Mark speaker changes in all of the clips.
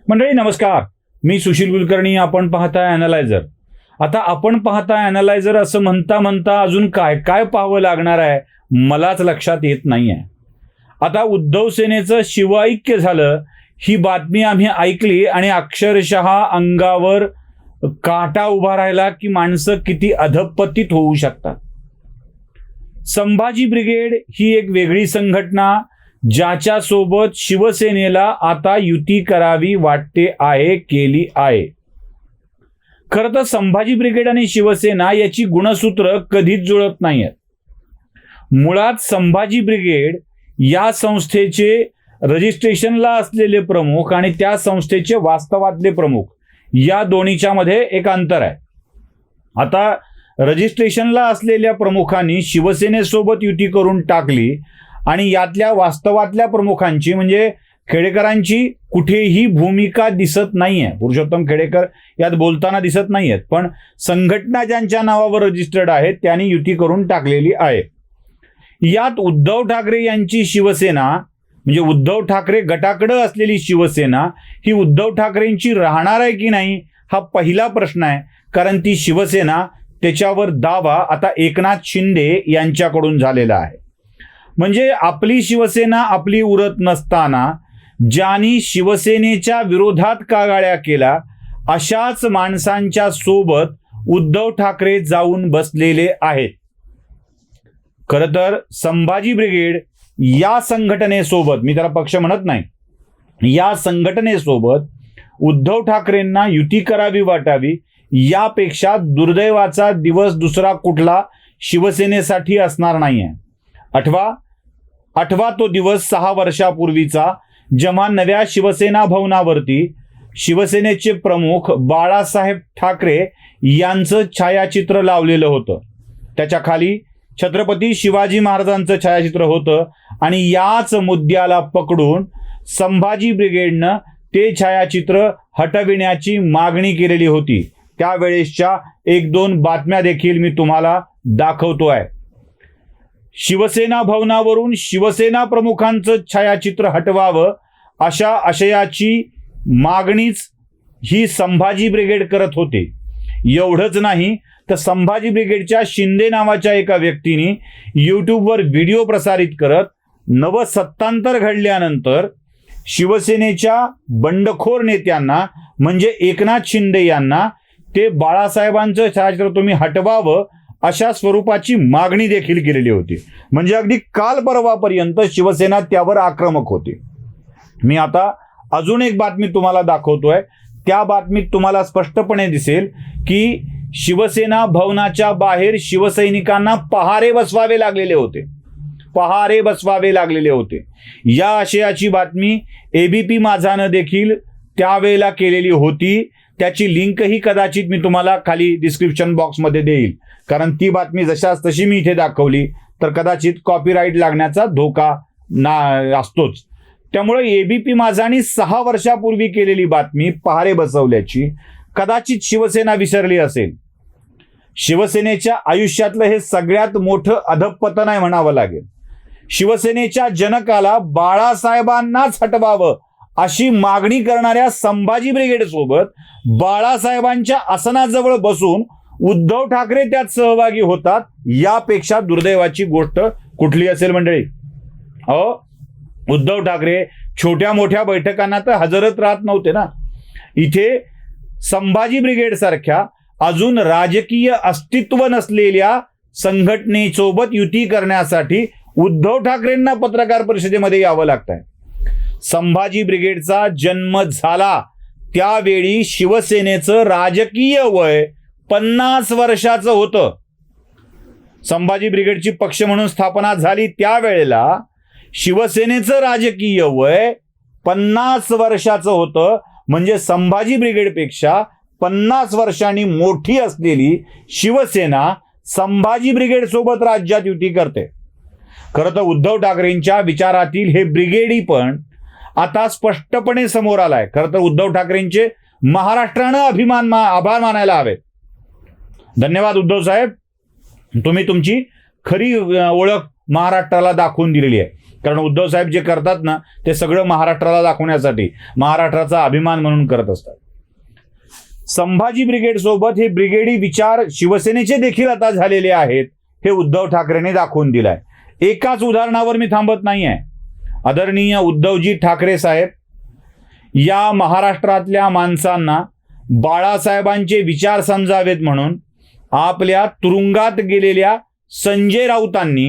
Speaker 1: मंडळी नमस्कार, मी सुशील कुलकर्णी. आपण पाहताय अॅनालायझर. आता आपण पाहताय अॅनालायझर असं म्हणता म्हणता अजून काय काय पाहावं लागणार आहे मलाच लक्षात येत नाहीये. आता उद्धव सेनेचं शिवऐक्य झालं ही बातमी आम्ही ऐकली आणि अक्षरशः अंगावर काटा उभा राहिला की माणसं किती अधपतित होऊ शकतात. संभाजी ब्रिगेड ही एक वेगळी संघटना ज्याच्या सोबत शिवसेनेला आता युती करावी वाटते आहे, केली आहे. खरं तर संभाजी ब्रिगेड आणि शिवसेना याची गुणसूत्र कधीच जुळत नाहीत. मुळात संभाजी ब्रिगेड या संस्थेचे रजिस्ट्रेशनला असलेले प्रमुख आणि त्या संस्थेचे वास्तवातले प्रमुख या दोन्हीच्या मध्ये एक अंतर आहे. आता रजिस्ट्रेशनला असलेल्या प्रमुखांनी शिवसेनेसोबत युती करून टाकली आणि यातल्या वास्तवातल्या प्रमुखांची म्हणजे खेडेकरांची कुठेही भूमिका दिसत नाहीये. पुरुषोत्तम खेडेकर यात बोलताना दिसत नाहीयेत, पण संघटना ज्यांच्या नावावर रजिस्टर्ड आहेत त्यांनी युती करून टाकलेली आहे. यात उद्धव ठाकरे यांची शिवसेना म्हणजे उद्धव ठाकरे गटाकडे असलेली शिवसेना ही उद्धव ठाकरेंची राहणार आहे की नाही हा पहिला प्रश्न आहे. कारण ती शिवसेना त्याच्यावर दावा आता एकनाथ शिंदे यांच्याकडून झालेला आहे. म्हणजे आपली शिवसेना आपली उरत नसताना ज्यांनी शिवसेनेच्या विरोधात कागाळ्या केला अशाच माणसांच्या सोबत उद्धव ठाकरे जाऊन बसलेले आहेत. खरं तर संभाजी ब्रिगेड या संघटनेसोबत, मी त्याला पक्ष म्हणत नाही, या संघटनेसोबत उद्धव ठाकरेंना युती करावी वाटावी यापेक्षा दुर्दैवाचा दिवस दुसरा कुठला शिवसेनेसाठी असणार नाहीये. आठवा तो दिवस 6 वर्षापूर्वीचा जेव्हा नव्या शिवसेना भवनावरती शिवसेनेचे प्रमुख बाळासाहेब ठाकरे यांचं छायाचित्र लावलेलं होतं. त्याच्या खाली छत्रपती शिवाजी महाराजांचं छायाचित्र होतं आणि याच मुद्द्याला पकडून संभाजी ब्रिगेडनं ते छायाचित्र हटविण्याची मागणी केलेली होती. त्यावेळेसच्या 1-2 बातम्या देखील मी तुम्हाला दाखवतो आहे. शिवसेना भवनावरून शिवसेना प्रमुखांचं छायाचित्र हटवावं अशा आशयाची मागणीच ही संभाजी ब्रिगेड करत होते. एवढंच नाही तर संभाजी ब्रिगेडच्या शिंदे नावाच्या एका व्यक्तीने यूट्यूबवर व्हिडिओ प्रसारित करत नवसत्तांतर घडल्यानंतर शिवसेनेच्या बंडखोर नेत्यांना म्हणजे एकनाथ शिंदे यांना ते बाळासाहेबांचं छायाचित्र तुम्ही हटवावं अशा स्वरूपाची मागणी देखील केलेली होती. म्हणजे अगदी काल परवापर्यंत शिवसेना त्यावर आक्रमक होती. मी आता अजून एक बातमी तुम्हाला दाखवतोय. त्या बातमीत तुम्हाला स्पष्टपणे दिसेल की शिवसेना भवनाच्या बाहेर शिवसैनिकांना पहारे बसवावे लागलेले होते. या आशयाची बातमी एबीपी माझानं देखील त्यावेळेला केलेली होती. त्याची लिंकही कदाचित मी तुम्हाला खाली डिस्क्रिप्शन बॉक्समध्ये देईल. कारण ती बातमी जशाच तशी मी इथे दाखवली तर कदाचित कॉपीराईट लागण्याचा धोका असतोच. त्यामुळे एबीपी माझानी 6 वर्षापूर्वी केलेली बातमी पहारे बसवल्याची कदाचित शिवसेना विसरली असेल. शिवसेनेच्या आयुष्यातलं हे सगळ्यात मोठं अधःपतन आहे म्हणावं लागेल. शिवसेनेच्या जनकाला बाळासाहेबांनाच हटवावं अशी मागणी करणाऱ्या संभाजी ब्रिगेड सोबत बाळासाहेबांच्या आसनाजवळ बसून उद्धव ठाकरे त्यात सहभागी होतात. यापेक्षा दुर्दैवाची गोष्ट कुठली असेल मंडळी? उद्धव ठाकरे छोट्या मोठ्या बैठकांना तर हजरच राहत नव्हते ना. इथे संभाजी ब्रिगेड सारख्या अजून राजकीय अस्तित्व नसलेल्या संघटनेसोबत युती करण्यासाठी उद्धव ठाकरेंना पत्रकार परिषदेमध्ये यावं लागतंय. संभाजी ब्रिगेडचा जन्म झाला त्यावेळी शिवसेनेचं राजकीय वय 50 वर्षाचं होतं. संभाजी ब्रिगेडची पक्ष म्हणून स्थापना झाली त्यावेळेला शिवसेनेचं राजकीय वय 50 वर्षाचं होतं. म्हणजे संभाजी ब्रिगेडपेक्षा 50 वर्षांनी मोठी असलेली शिवसेना संभाजी ब्रिगेड सोबत राज्यात युती करते. खरं तर उद्धव ठाकरेंच्या विचारातील हे ब्रिगेडी पण आता स्पष्टपणे समोर आलाय. खरं तर उद्धव ठाकरेंचे महाराष्ट्रानं आभार मानायला हवेत. धन्यवाद उद्धव साहेब, तुम्ही तुमची खरी ओळख महाराष्ट्राला दाखवून दिलेली आहे. कारण उद्धव साहेब जे करतात ना ते सगळं महाराष्ट्राला दाखवण्यासाठी, महाराष्ट्राचा अभिमान म्हणून करत असतात. संभाजी ब्रिगेड सोबत हे ब्रिगेडी विचार शिवसेनेचे देखील आता झालेले आहेत, हे उद्धव ठाकरेंनी दाखवून दिलाय. एकाच उदाहरणावर मी थांबत नाहीये. आदरणीय उद्धवजी ठाकरे साहेब या महाराष्ट्रातल्या माणसांना बाळासाहेबांचे विचार समजावेत म्हणून आपल्या तुरुंगात गेलेल्या संजय राऊतांनी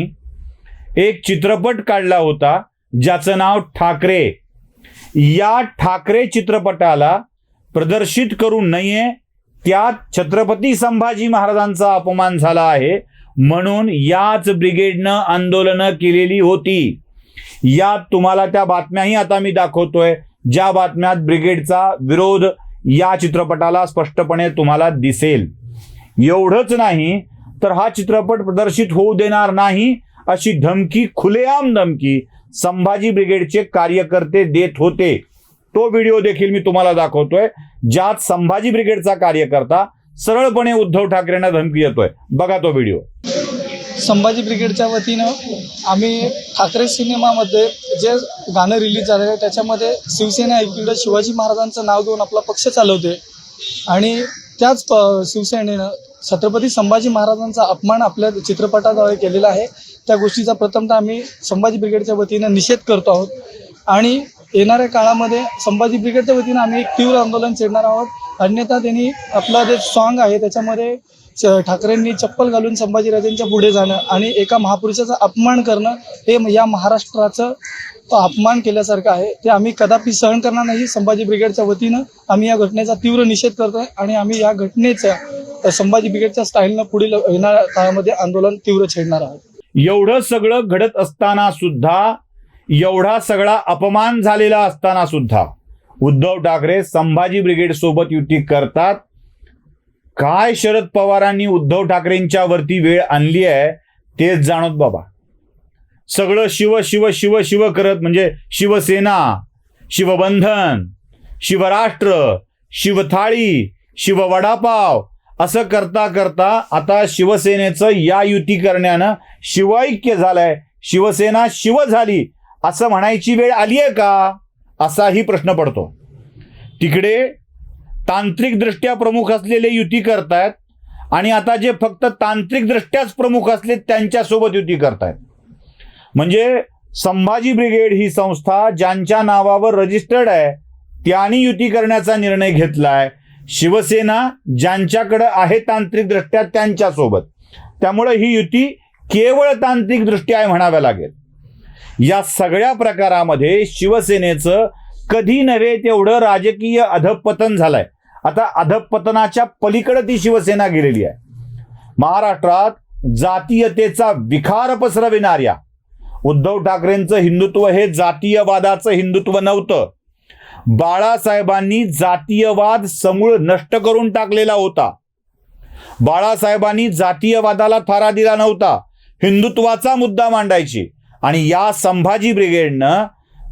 Speaker 1: एक चित्रपट काढला होता ज्याचं नाव ठाकरे. या ठाकरे चित्रपटाला प्रदर्शित करू नये, त्यात छत्रपती संभाजी महाराजांचा अपमान झाला आहे म्हणून याच ब्रिगेडनं आंदोलनं केलेली होती. यात तुम्हाला त्या बातम्याही आता मी दाखवतोय, ज्या बातम्यात ब्रिगेडचा विरोध या चित्रपटाला स्पष्टपणे तुम्हाला दिसेल. एवढंच नाही तर हा चित्रपट प्रदर्शित होऊ देणार नाही अशी धमकी, खुलेआम धमकी संभाजी ब्रिगेडचे कार्यकर्ते देत होते. तो व्हिडिओ देखील मी तुम्हाला दाखवतोय, ज्यात संभाजी ब्रिगेडचा कार्यकर्ता सरळपणे उद्धव ठाकरेंना धमकी देतोय. बघा तो व्हिडिओ.
Speaker 2: संभाजी ब्रिगेडच्या वतीनं आम्ही ठाकरे सिनेमामध्ये जे गाणं रिलीज झालेलं आहे त्याच्यामध्ये शिवसेना एकीकडे शिवाजी महाराजांचं नाव घेऊन आपला पक्ष चालवते आणि त्याच शिवसेनेनं छत्रपती संभाजी महाराजांचा अपमान आपल्या चित्रपटाद्वारे केलेला आहे. त्या गोष्टीचा प्रथमतः आम्ही संभाजी ब्रिगेडच्या वतीनं निषेध करतो आहोत आणि येणाऱ्या काळामध्ये संभाजी ब्रिगेडच्या वतीनं आम्ही एक तीव्र आंदोलन छेडणार आहोत. अन्यथा त्यांनी आपलं जे सॉन्ग आहे त्याच्यामध्ये ठाकरेंनी चप्पल घालून संभाजीराजांच्या पुढे जाणं आणि एका महापुरुषाचा अपमान करणं हे या महाराष्ट्राचं अपमान केल्यासारखं आहे. ते आम्ही कदापि सहन करणार नाही. संभाजी ब्रिगेडच्या वतीनं आम्ही या घटनेचा तीव्र निषेध करतोय आणि आम्ही या घटनेचा संभाजी ब्रिगेडच्या स्टाईलनं पुढील येणाऱ्या काळामध्ये आंदोलन तीव्र छेडणार आहोत.
Speaker 1: एवढं सगळं घडत असताना सुद्धा, एवढा सगळा अपमान झालेला असताना सुद्धा उद्धव ठाकरे संभाजी ब्रिगेड सोबत युती करतात. काय शरद पवारांनी उद्धव ठाकरेंच्या वरती वेळ आणली आहे तेच जाणत बाबा. सगळं शिव शिव शिव शिव करत, म्हणजे शिवसेना, शिवबंधन, शिवराष्ट्र, शिवथाळी, शिववडापाव असं करता करता आता शिवसेनेचं या युती करण्यानं शिवैक्य झालंय. शिवसेना शिव झाली असं म्हणायची वेळ आली आहे का, असाही प्रश्न पडतो. तिकडे तांत्रिकदृष्ट्या प्रमुख असलेले युती करतायत आणि आता जे फक्त तांत्रिकदृष्ट्याच प्रमुख असले त्यांच्यासोबत युती करतायत. म्हणजे संभाजी ब्रिगेड ही संस्था ज्यांच्या नावावर रजिस्टर्ड आहे त्यांनी युती करण्याचा निर्णय घेतलाय. शिवसेना ज्यांच्याकडे आहे तांत्रिकदृष्ट्या त्यांच्यासोबत. त्यामुळे ही युती केवळ तांत्रिकदृष्ट्या आहे म्हणाव्या लागेल. या सगळ्या प्रकारामध्ये शिवसेनेचं कधी नव्हे तेवढं राजकीय अधःपतन झालंय. आता अधःपतनाच्या पलीकडे ती शिवसेना गेलेली आहे. महाराष्ट्रात जातीयतेचा विखार पसरविणाऱ्या उद्धव ठाकरेंचं हिंदुत्व हे जातीयवादाचं हिंदुत्व नव्हतं. बाळासाहेबांनी जातीयवाद समूळ नष्ट करून टाकलेला होता. बाळासाहेबांनी जातीयवादाला थारा दिला नव्हता, हिंदुत्वाचा मुद्दा मांडायची. आणि या संभाजी ब्रिगेडनं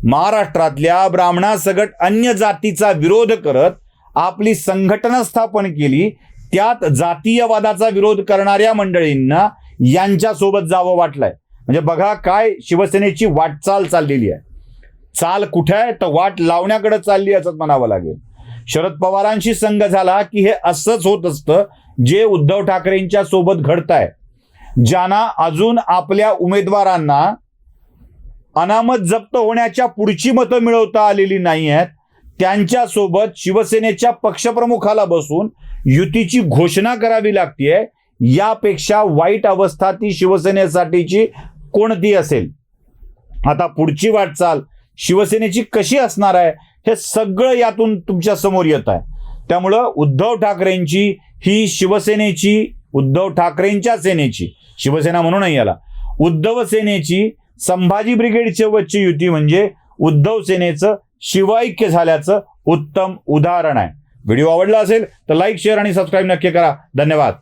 Speaker 1: महाराष्ट्रातल्या ब्राह्मणासकट अन्य जातीचा विरोध करत आपली संघटना स्थापन केली. त्यात जातीयवादाचा विरोध करणाऱ्या मंडळींना यांच्यासोबत जावं वाटलंय. म्हणजे बघा काय शिवसेनेची वाटचाल चाललेली आहे. चाल कुठे आहे तर वाट लावण्याकडे चालली असं म्हणावं लागेल. शरद पवारांशी संघ झाला की हे असंच होत असतं जे उद्धव ठाकरेंच्या सोबत घडतंय. ज्यांना अजून आपल्या उमेदवारांना अनामत जप्त होण्याच्या पुढची मतं मिळवता आलेली नाही आहेत त्यांच्यासोबत शिवसेनेच्या पक्षप्रमुखाला बसून युतीची घोषणा करावी लागतेय. यापेक्षा वाईट अवस्था ती शिवसेनेसाठीची कोणती असेल. आता पुढची वाटचाल शिवसेनेची कशी असणार आहे हे सगळं यातून तुमच्या समोर येत आहे. त्यामुळं उद्धव ठाकरेंची ही शिवसेनेची, उद्धव ठाकरेंच्या सेनेची, शिवसेना म्हणू नये याला, उद्धव सेनेची संभाजी ब्रिगेडच्या वच्ची युती म्हणजे उद्धव सेनेचं शिवैक्य झाल्याचं उत्तम उदाहरण आहे. व्हिडिओ आवडला असेल तर लाईक, शेअर आणि सबस्क्राईब नक्की करा. धन्यवाद.